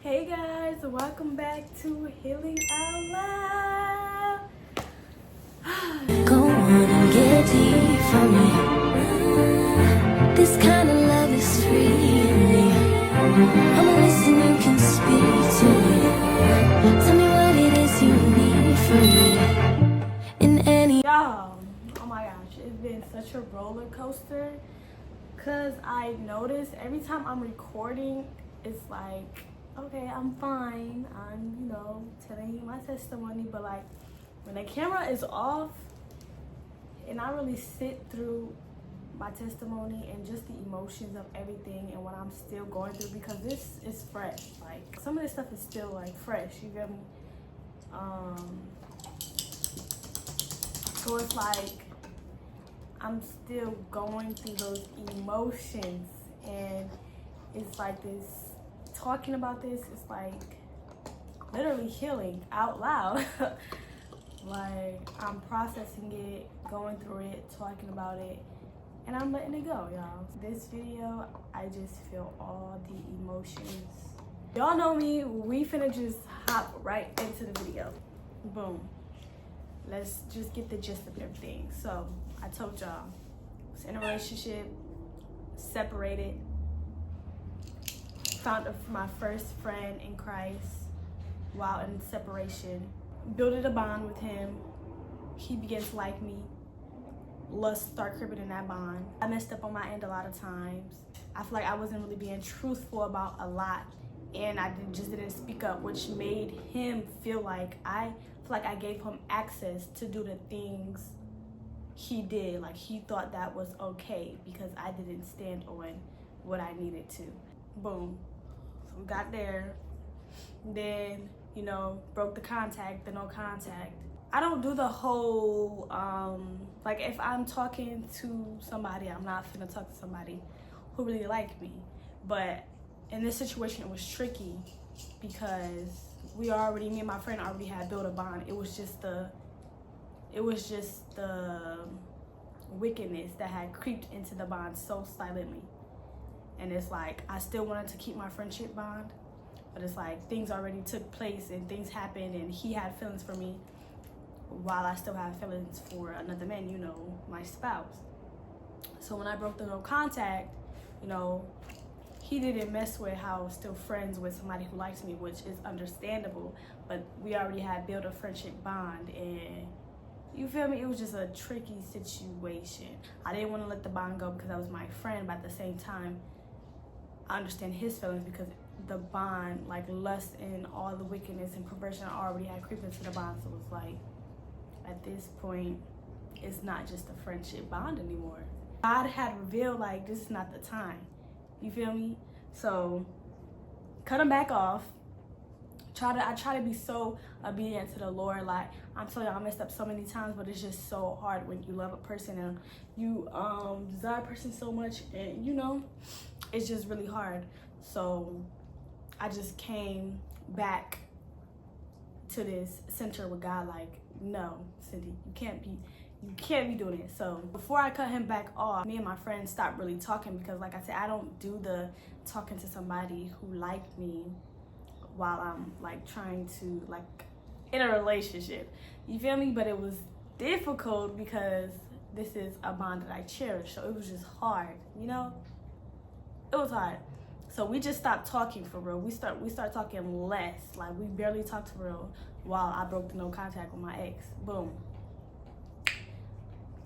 Hey guys, welcome back to Healing Out Loud. Go on and get deep from me. This kind of love is free. I'ma listen, you can speak to me. Tell me what it is you need from me. In any Y'all, oh my gosh, it's been such a roller coaster. Cause I noticed every time I'm recording, it's like, okay, I'm fine. I'm, telling you my testimony, but like when the camera is off and I really sit through my testimony and just the emotions of everything and what I'm still going through, because this is fresh. Like some of this stuff is still like fresh, you get me? So it's like I'm still going through those emotions, and it's like this, talking about this is like literally healing out loud. Like I'm processing it, going through it, talking about it, and I'm letting it go, y'all. This video, I just feel all the emotions. Y'all know me, we finna just hop right into the video. Boom. Let's just get the gist of everything. So I told y'all, I was in a relationship, separated, found my first friend in Christ while in separation, built a bond with him. He began to like me. Lust started creeping in that bond. I messed up on my end a lot of times. I feel like I wasn't really being truthful about a lot, and I just didn't speak up, which made him feel like I gave him access to do the things he did. Like he thought that was okay because I didn't stand on what I needed to. Boom. So we got there. Then, broke the contact, the no contact. I don't do the whole, like if I'm talking to somebody, I'm not finna talk to somebody who really like me. But in this situation, it was tricky because me and my friend already had built a bond. It was just the wickedness that had creeped into the bond so silently. And it's like, I still wanted to keep my friendship bond, but it's like things already took place and things happened, and he had feelings for me while I still have feelings for another man, my spouse. So when I broke the no contact, he didn't mess with how I was still friends with somebody who likes me, which is understandable, but we already had built a friendship bond, and you feel me? It was just a tricky situation. I didn't want to let the bond go because that was my friend, but at the same time, I understand his feelings because the bond, like lust and all the wickedness and perversion, already had creeped into the bond. So it's like, at this point, it's not just a friendship bond anymore. God had revealed, like, this is not the time. You feel me? So, cut him back off. I try to be so obedient to the Lord. Like, I'm telling you, I messed up so many times, but it's just so hard when you love a person and you desire a person so much, and it's just really hard. So I just came back to this center with God, like, no, Cindy, you can't be doing it. So before I cut him back off, me and my friends stopped really talking because, like I said, I don't do the talking to somebody who liked me while I'm like trying to like in a relationship. You feel me? But it was difficult because this is a bond that I cherish. So it was just hard, It was hard. So we just stopped talking for real. We start talking less. Like we barely talked for real while I broke the no contact with my ex. Boom.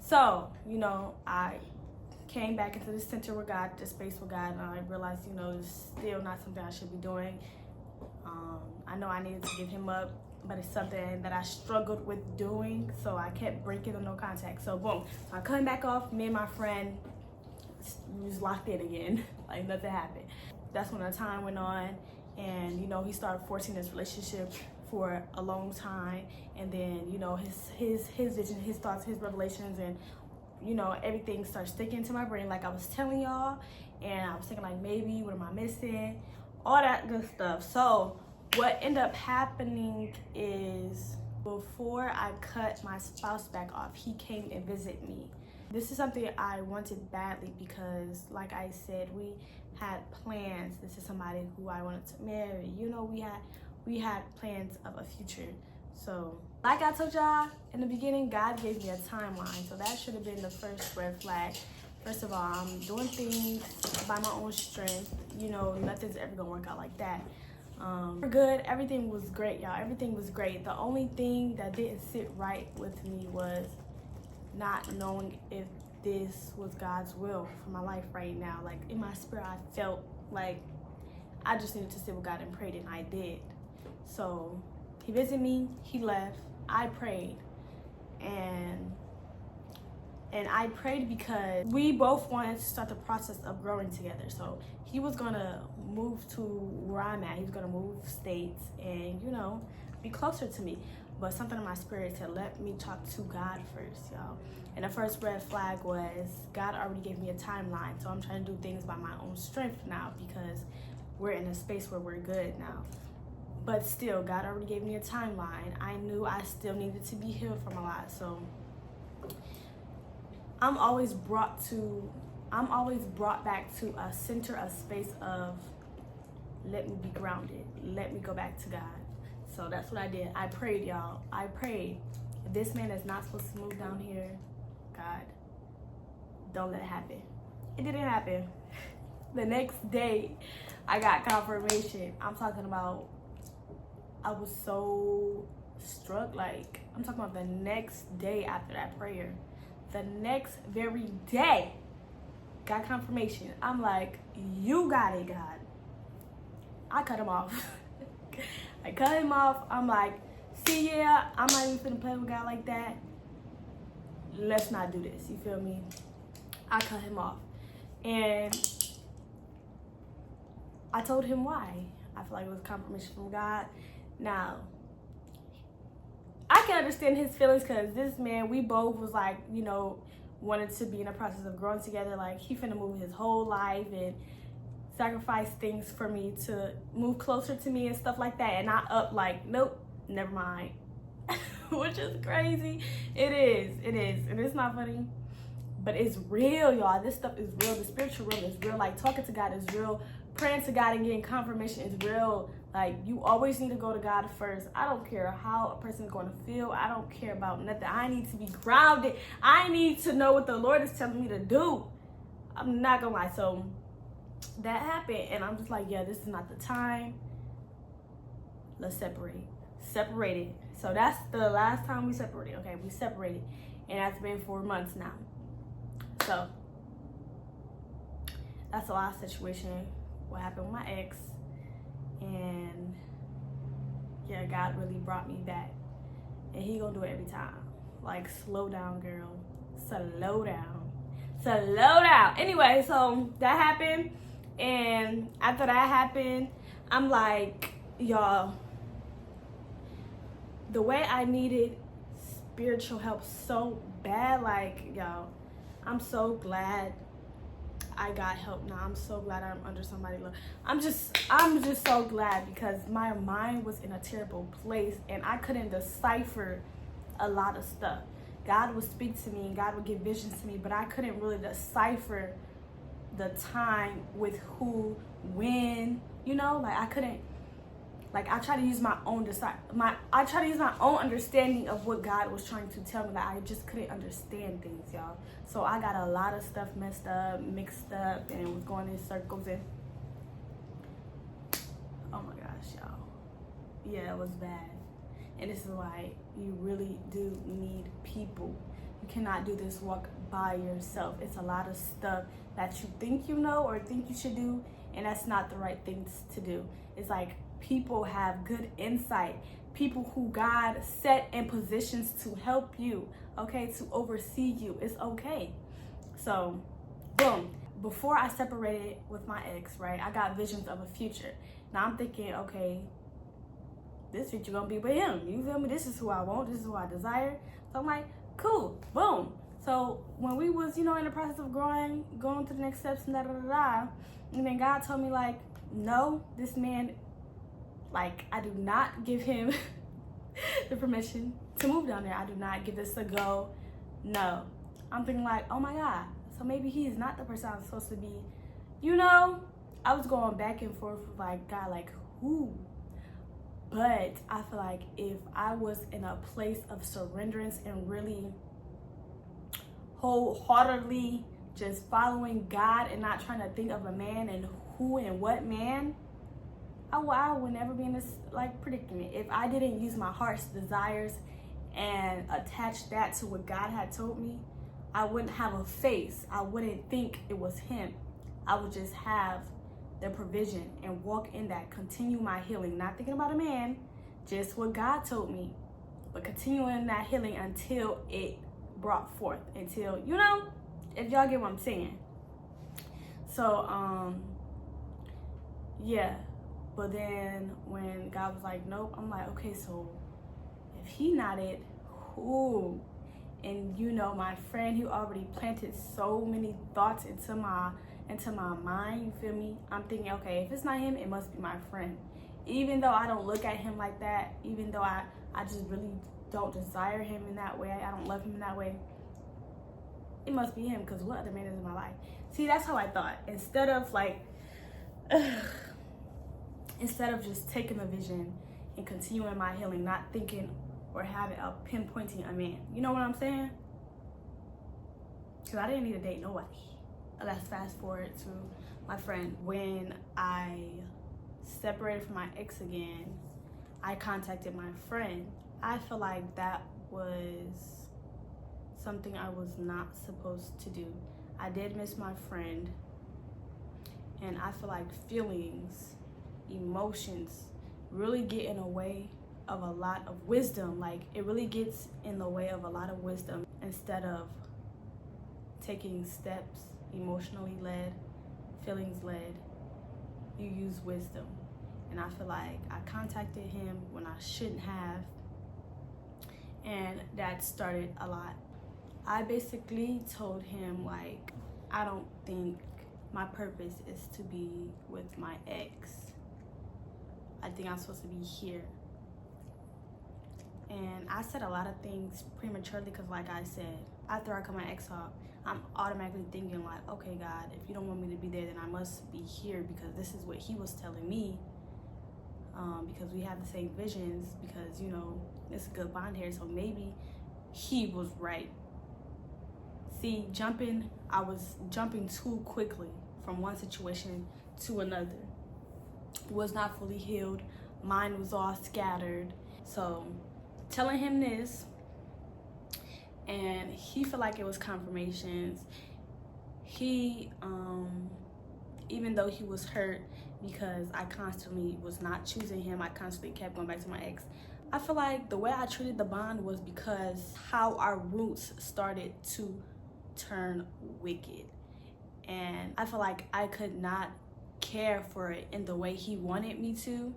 So, I came back into the center with God, the space with God, and I realized, it's still not something I should be doing. I know I needed to give him up, but it's something that I struggled with doing, so I kept breaking the no contact. So boom, so I cut back off. Me and my friend was locked in again, like nothing happened. That's when the time went on, and he started forcing this relationship for a long time, and then his vision, his thoughts, his revelations, and everything started sticking to my brain, like I was telling y'all. And I was thinking, like, maybe what am I missing, all that good stuff. So what ended up happening is, before I cut my spouse back off, he came and visited me. This is something I wanted badly because, like I said, we had plans. This is somebody who I wanted to marry. You know, we had plans of a future. So like I told y'all in the beginning, God gave me a timeline. So that should have been the first red flag. First of all, I'm doing things by my own strength. You know, nothing's ever gonna work out like that. We're good. Everything was great, y'all. Everything was great. The only thing that didn't sit right with me was not knowing if this was God's will for my life right now. Like in my spirit, I felt like I just needed to sit with God and prayed, and I did. So he visited me, he left, I prayed, and I prayed because we both wanted to start the process of growing together. So he was gonna move to where I'm at. He was gonna move states and, you know, be closer to me. But something in my spirit said, let me talk to God first, y'all. And the first red flag was God already gave me a timeline. So I'm trying to do things by my own strength now because we're in a space where we're good now. But still, God already gave me a timeline. I knew I still needed to be healed from a lot. So I'm always brought back to a center, a space of let me be grounded. Let me go back to God. So that's what I did. I prayed, y'all. I prayed. If this man is not supposed to move down here, God, don't let it happen. It didn't happen. The next day, I got confirmation. I'm talking about, I was so struck. Like, I'm talking about the next day after that prayer. The next very day, got confirmation. I'm like, you got it, God. I cut him off. I cut him off. I'm like, see, yeah, I'm not even finna play with God like that. Let's not do this. You feel me? I cut him off. And I told him why. I feel like it was confirmation from God. Now, I can understand his feelings because this man, we both was like, you know, wanted to be in a process of growing together. Like, he finna move his whole life and sacrifice things for me to move closer to me and stuff like that. And I up like, nope, never mind. Which is crazy. It is. And it's not funny, but it's real, y'all. This stuff is real. The spiritual realm is real. Like, talking to God is real. Praying to God and getting confirmation is real. Like, you always need to go to God first. I don't care how a person's going to feel. I don't care about nothing. I need to be grounded. I need to know what the Lord is telling me to do. I'm not gonna lie. So that happened, and I'm just like, yeah, this is not the time. Let's separated. So that's the last time we separated. Okay, we separated, and that's been 4 months now. So that's the last situation. What happened with my ex, and yeah, God really brought me back, and he gonna do it every time. Like, slow down, girl. Slow down. Anyway, so that happened. And after that happened, I'm like, y'all, the way I needed spiritual help so bad, like, y'all, I'm so glad I got help now. I'm so glad I'm under somebody's love. I'm just so glad because my mind was in a terrible place and I couldn't decipher a lot of stuff. God would speak to me and God would give visions to me, but I couldn't really decipher the time with who, when, you know, like I couldn't, like I try to use my own understanding of what God was trying to tell me. Like, I just couldn't understand things, y'all. So I got a lot of stuff messed up, mixed up, and it was going in circles. And oh my gosh, y'all, yeah, it was bad. And this is why you really do need people. You cannot do this walk by yourself. It's a lot of stuff that you think you know or think you should do, and that's not the right things to do. It's like people have good insight, people who God set in positions to help you, okay, to oversee you. It's okay. So, boom. Before I separated with my ex, right, I got visions of a future. Now I'm thinking, okay, this future gonna be with him. You feel me? This is who I want. This is who I desire. So I'm like, cool, boom. So when we was, you know, in the process of growing, going to the next steps, and and then God told me, like, no, this man, like, I do not give him the permission to move down there. I do not give this a go. No. I'm thinking like, oh my God, so maybe he is not the person I'm supposed to be, you know? I was going back and forth with like, God, like who? But I feel like if I was in a place of surrenderance and really wholeheartedly just following God and not trying to think of a man and who and what man, I would never be in this like predicament. If I didn't use my heart's desires and attach that to what God had told me, I wouldn't have a face. I wouldn't think it was him. I would just have the provision and walk in that, continue my healing, not thinking about a man, just what God told me, but continuing that healing until it brought forth, until, you know, if y'all get what I'm saying. So, yeah. But then when God was like, nope, I'm like, okay, so if he not it, who? And you know, my friend who already planted so many thoughts into my mind, you feel me? I'm thinking, okay, if it's not him, it must be my friend. Even though I don't look at him like that, even though I just really don't desire him in that way, I don't love him in that way, it must be him, because what other man is in my life? See, that's how I thought. Instead of like, instead of just taking the vision and continuing my healing, not thinking or having a pinpointing a man. You know what I'm saying? Because I didn't need to date nobody. Let's fast forward to my friend. When I separated from my ex again, I contacted my friend. I feel like that was something I was not supposed to do. I did miss my friend, and I feel like feelings, emotions really get in the way of a lot of wisdom. Like, it really gets in the way of a lot of wisdom. Instead of taking steps, emotionally led, feelings led, you use wisdom. And I feel like I contacted him when I shouldn't have, and that started a lot. I basically told him, like, I don't think my purpose is to be with my ex. I think I'm supposed to be here. And I said a lot of things prematurely because, like I said, after I cut my ex off, I'm automatically thinking like, okay, God, if you don't want me to be there, then I must be here, because this is what he was telling me. Because we have the same visions, because, you know, it's a good bond here, so maybe he was right. See, I was jumping too quickly from one situation to another. Was not fully healed. Mine was all scattered. So telling him this, and he felt like it was confirmations. He, even though he was hurt because I constantly was not choosing him, I constantly kept going back to my ex. I feel like the way I treated the bond was because how our roots started to turn wicked. And I feel like I could not care for it in the way he wanted me to.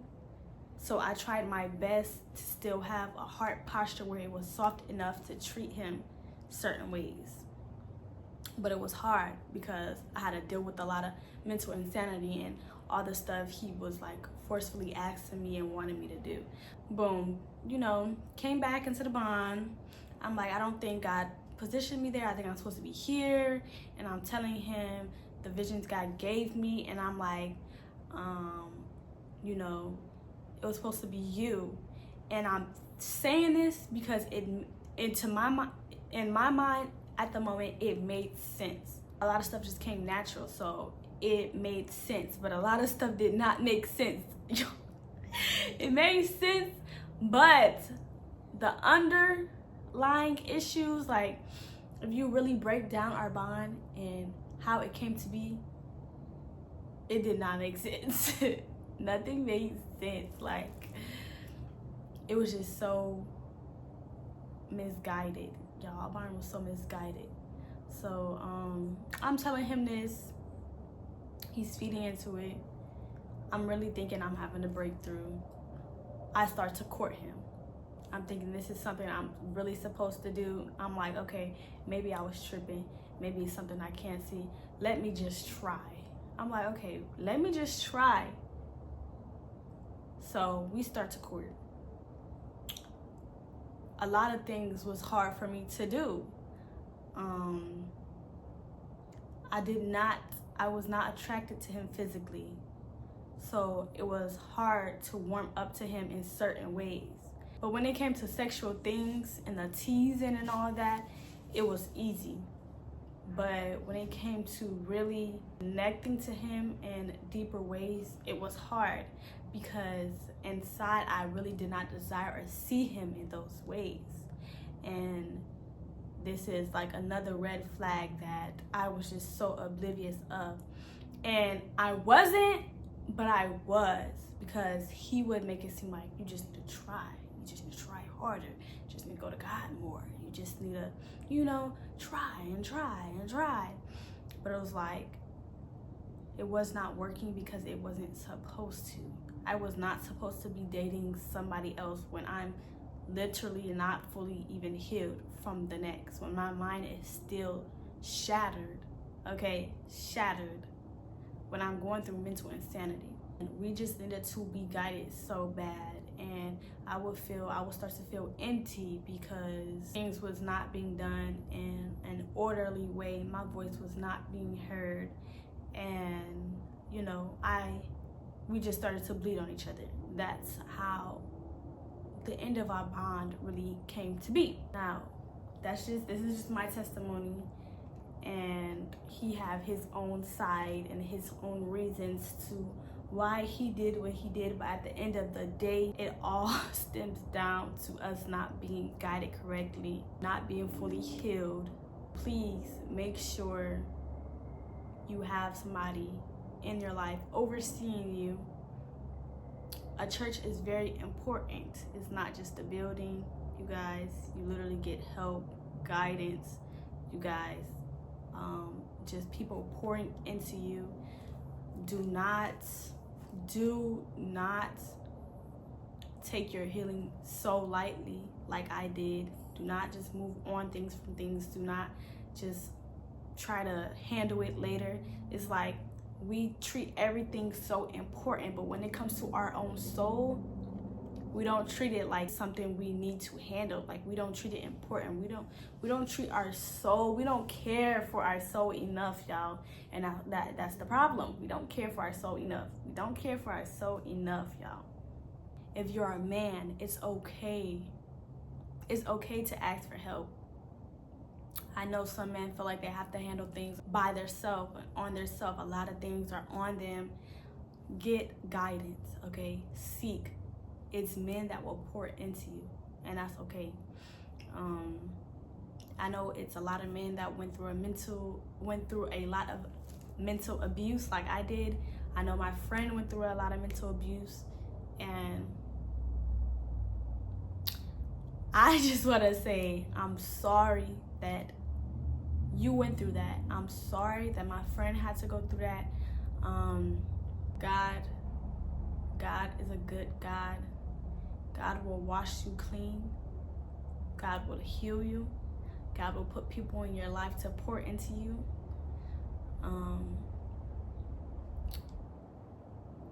So I tried my best to still have a heart posture where it was soft enough to treat him certain ways. But it was hard because I had to deal with a lot of mental insanity and all the stuff he was like forcefully asking me and wanting me to do. Boom, you know, came back into the bond. I'm like, I don't think God positioned me there. I think I'm supposed to be here. And I'm telling him the visions God gave me, and I'm like, you know, it was supposed to be you. And I'm saying this because in my mind at the moment, it made sense. A lot of stuff just came natural, so it made sense. But a lot of stuff did not make sense. It made sense, but the underlying issues, like if you really break down our bond and how it came to be, it did not make sense. Nothing made sense. Like, it was just so misguided. Y'all, our bond was so misguided. So I'm telling him this. He's feeding into it. I'm really thinking I'm having a breakthrough. I start to court him. I'm thinking this is something I'm really supposed to do. I'm like, okay, maybe I was tripping. Maybe it's something I can't see. Let me just try. I'm like, okay, let me just try. So we start to court. A lot of things was hard for me to do. I was not attracted to him physically. So it was hard to warm up to him in certain ways. But when it came to sexual things and the teasing and all that, it was easy. But when it came to really connecting to him in deeper ways, it was hard, because inside I really did not desire or see him in those ways. And this is like another red flag that I was just so oblivious of. And I wasn't, but I was, because he would make it seem like you just need to try. You just need to try harder. You just need to go to God more. You just need to, try and try and try. But it was like, it was not working because it wasn't supposed to. I was not supposed to be dating somebody else when I'm literally not fully even healed from the next, when my mind is still shattered, okay? Shattered. When I'm going through mental insanity. And we just needed to be guided so bad. And I would start to feel empty because things was not being done in an orderly way. My voice was not being heard. And, we just started to bleed on each other. That's how the end of our bond really came to be. Now, this is just my testimony. And he have his own side and his own reasons to why he did what he did, but at the end of the day, it all stems down to us not being guided correctly, not being fully healed. Please make sure you have somebody in your life overseeing you. A church is very important. It's not just a building, you guys. You literally get help, guidance, you guys. Just people pouring into you. Do not take your healing so lightly like I did. Do not just move on from things. Do not just try to handle it later. It's like we treat everything so important, but when it comes to our own soul, we don't treat it like something we need to handle. Like, we don't treat it important. We don't treat our soul. We don't care for our soul enough, y'all. And that's the problem. We don't care for our soul enough. We don't care for our soul enough, y'all. If you're a man, it's okay. It's okay to ask for help. I know some men feel like they have to handle things by themselves, on themselves. A lot of things are on them. Get guidance, okay? Seek. It's men that will pour into you, and that's okay. I know it's a lot of men that went through a lot of mental abuse like I did. I know my friend went through a lot of mental abuse, and I just want to say I'm sorry that you went through that. I'm sorry that my friend had to go through that. God is a good God. God will wash you clean. God will heal you. God will put people in your life to pour into you.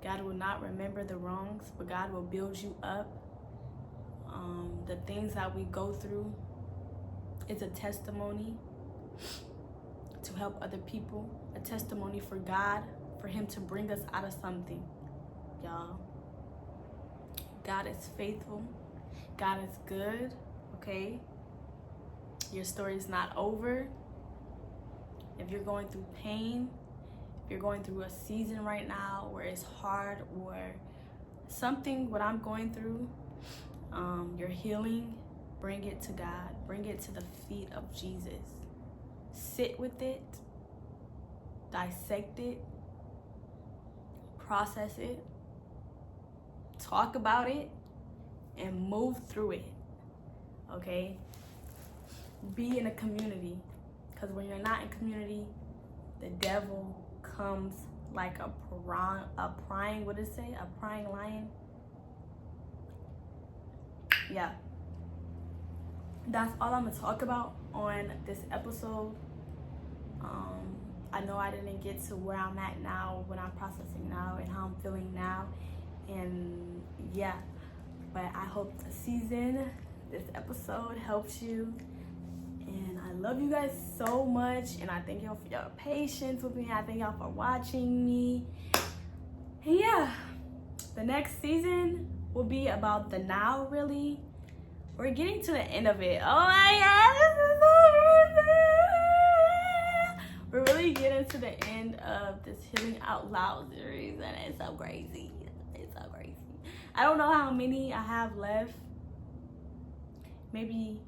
God will not remember the wrongs, but God will build you up. The things that we go through is a testimony to help other people, a testimony for God, for him to bring us out of something, y'all. God is faithful. God is good, okay? Your story is not over. If you're going through pain, if you're going through a season right now where it's hard, or something, what I'm going through, you're healing, bring it to God. Bring it to the feet of Jesus. Sit with it. Dissect it. Process it. Talk about it and move through it, okay? Be in a community, because when you're not in community, the devil comes like a prying lion. Yeah, that's all I'm gonna talk about on this episode. I know I didn't get to where I'm at now, what I'm processing now, and how I'm feeling now. And yeah, but I hope this episode helps you, and I love you guys so much, and I thank y'all for your patience with me. I thank y'all for watching me. And yeah, the next season will be about the now, really. We're getting to the end of it. Oh my God, this is so crazy. We're really getting to the end of this Healing Out Loud series, and it's so crazy. It's so crazy. I don't know how many I have left. Maybe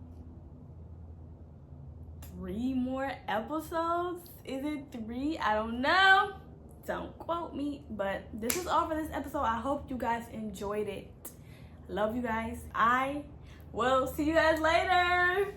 3 more episodes. Is it 3? I don't know. Don't quote me. But this is all for this episode. I hope you guys enjoyed it. Love you guys. I will see you guys later.